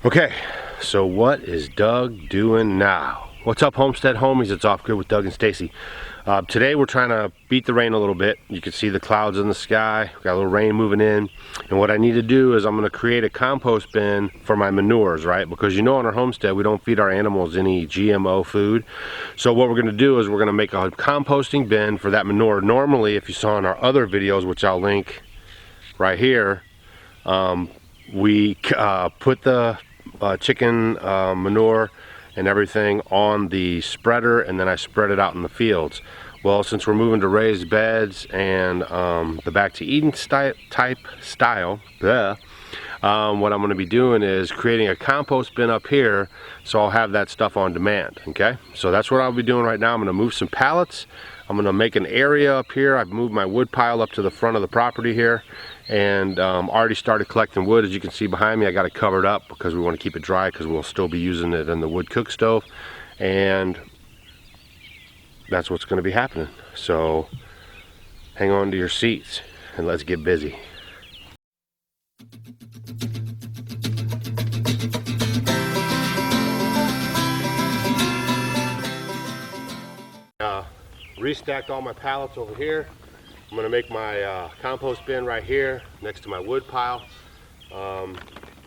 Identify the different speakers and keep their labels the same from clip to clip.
Speaker 1: Okay, so what is Doug doing now? What's up, Homestead homies? It's Off Grid with Doug and Stacy. Today we're trying to beat the rain a little bit. You can see the clouds in the sky. Got a little rain moving in. And what I need to do is I'm going to create a compost bin for my manures, right? Because you know on our homestead we don't feed our animals any GMO food. So what we're going to do is we're going to make a composting bin for that manure. Normally, if you saw in our other videos, which I'll link right here, we put the chicken manure and everything on the spreader, and then I spread it out in the fields. Well, since we're moving to raised beds and the back to Eden type style, what I'm going to be doing is creating a compost bin up here, so I'll have that stuff on demand. Okay, so that's what I'll be doing right now. I'm going to move some pallets. I'm going to make an area up here. I've moved my wood pile up to the front of the property here, and already started collecting wood. As you can see behind me, I got it covered up because we want to keep it dry, because we'll still be using it in the wood cook stove, and that's what's going to be happening. So hang on to your seats and let's get busy. Restacked all my pallets over here. I'm going to make my compost bin right here next to my wood pile.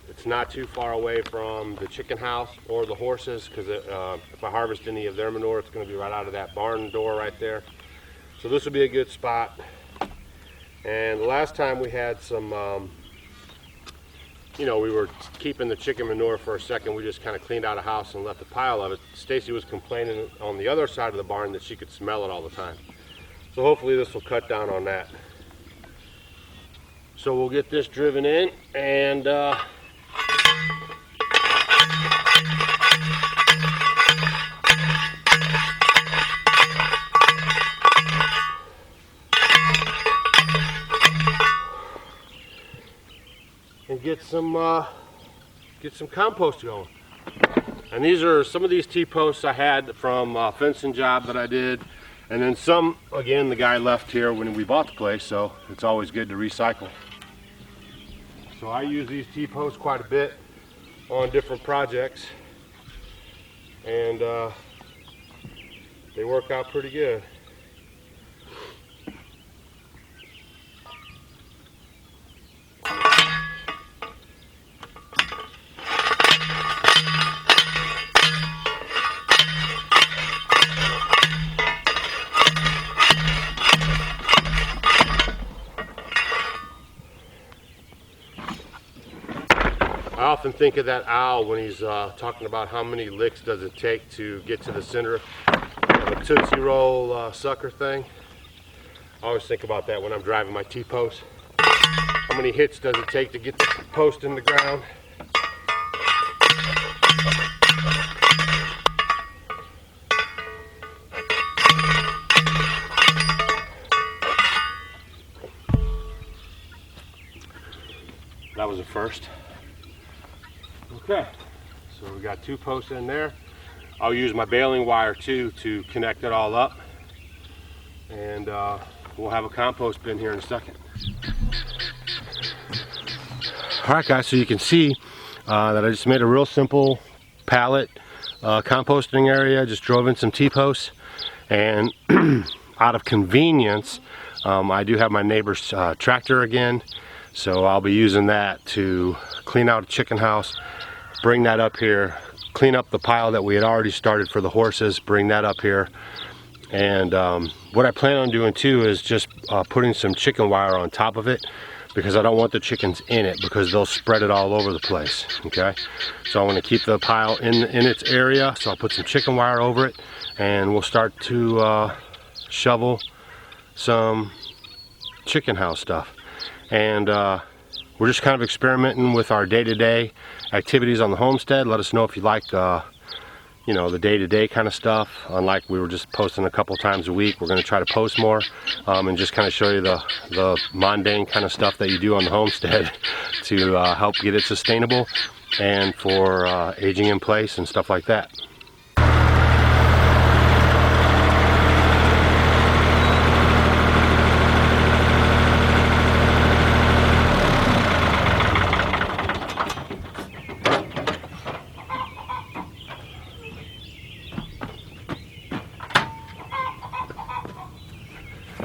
Speaker 1: It's not too far away from the chicken house or the horses, because if I harvest any of their manure, it's going to be right out of that barn door right there. So this will be a good spot. And the last time we had some, you know, we were keeping the chicken manure for a second. We just kind of cleaned out a house and left a pile of it. Stacy was complaining on the other side of the barn that she could smell it all the time. So hopefully this will cut down on that. So we'll get this driven in and get some compost going. And these are some of these T-posts I had from a fencing job that I did, and then some, again, the guy left here when we bought the place, so it's always good to recycle. So I use these T-posts quite a bit on different projects, and they work out pretty good. I often think of that owl when he's talking about how many licks does it take to get to the center of a Tootsie Roll sucker thing. I always think about that when I'm driving my T-post. How many hits does it take to get the post in the ground? That was a first. Okay, so we got 2 posts in there. I'll use my baling wire too to connect it all up, and we'll have a compost bin here in a second. Alright guys, so you can see that I just made a real simple pallet composting area. Just drove in some T-posts, and out of convenience, I do have my neighbor's tractor again, so I'll be using that to clean out a chicken house, bring that up here, clean up the pile that we had already started for the horses, bring that up here. And what I plan on doing too is just putting some chicken wire on top of it, because I don't want the chickens in it, because they'll spread it all over the place. Okay, so I want to keep the pile in its area, so I'll put some chicken wire over it, and we'll start to shovel some chicken house stuff. And we're just kind of experimenting with our day-to-day activities on the homestead. Let us know if you like, you know, the day-to-day kind of stuff. Unlike we were just posting a couple times a week, we're going to try to post more and just kind of show you the mundane kind of stuff that you do on the homestead to help get it sustainable and for aging in place and stuff like that.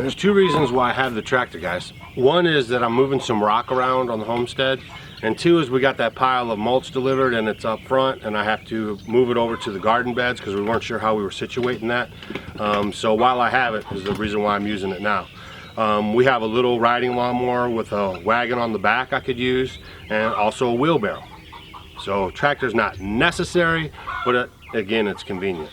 Speaker 1: There's two reasons why I have the tractor, guys. One is that I'm moving some rock around on the homestead, and two is we got that pile of mulch delivered and it's up front, and I have to move it over to the garden beds because we weren't sure how we were situating that. So while I have it is the reason why I'm using it now. We have a little riding lawnmower with a wagon on the back I could use, and also a wheelbarrow. So tractor's not necessary, but again, it's convenient.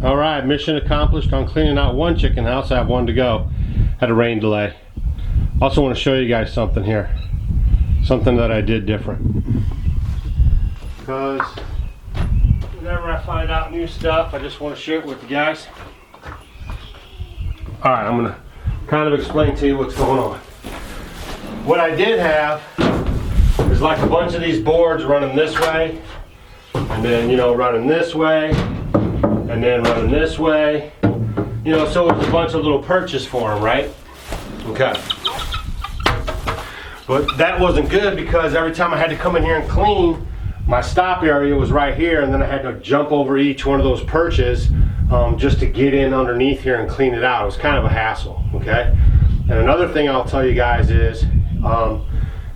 Speaker 1: All right, mission accomplished on cleaning out one chicken house. I have one to go. Had a rain delay. Also want to show you guys something here. Something that I did different. Because whenever I find out new stuff, I just want to share it with you guys. All right, I'm going to kind of explain to you what's going on. What I did have is like a bunch of these boards running this way, and then, you know, running this way, and then running this way, you know, so it's a bunch of little perches for them, right? Okay. But that wasn't good because every time I had to come in here and clean, my stop area was right here, and then I had to jump over each one of those perches just to get in underneath here and clean it out. It was kind of a hassle, okay? And another thing I'll tell you guys is,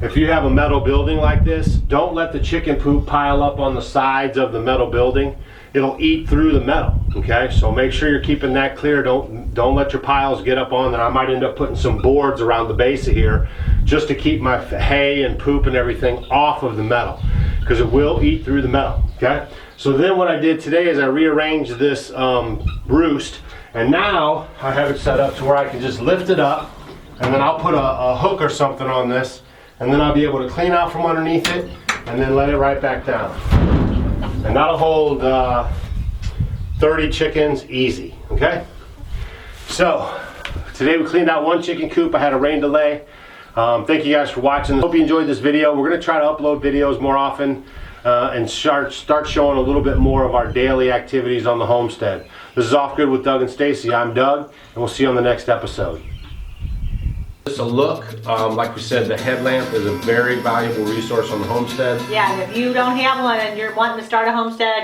Speaker 1: if you have a metal building like this, don't let the chicken poop pile up on the sides of the metal building. It'll eat through the metal, okay? So make sure you're keeping that clear. Don't let your piles get up on that. I might end up putting some boards around the base of here just to keep my hay and poop and everything off of the metal, because it will eat through the metal, okay? So then what I did today is I rearranged this roost, and now I have it set up to where I can just lift it up, and then I'll put a hook or something on this, and then I'll be able to clean out from underneath it and then let it right back down. And that'll hold 30 chickens easy, okay? So today we cleaned out one chicken coop. I had a rain delay. Thank you guys for watching. Hope you enjoyed this video. We're gonna try to upload videos more often and start showing a little bit more of our daily activities on the homestead. This is Off Grid with Doug and Stacy. I'm Doug, and we'll see you on the next episode. Just a look, like we said, the headlamp is a very valuable resource on the homestead.
Speaker 2: Yeah, and if you don't have one and you're wanting to start a homestead,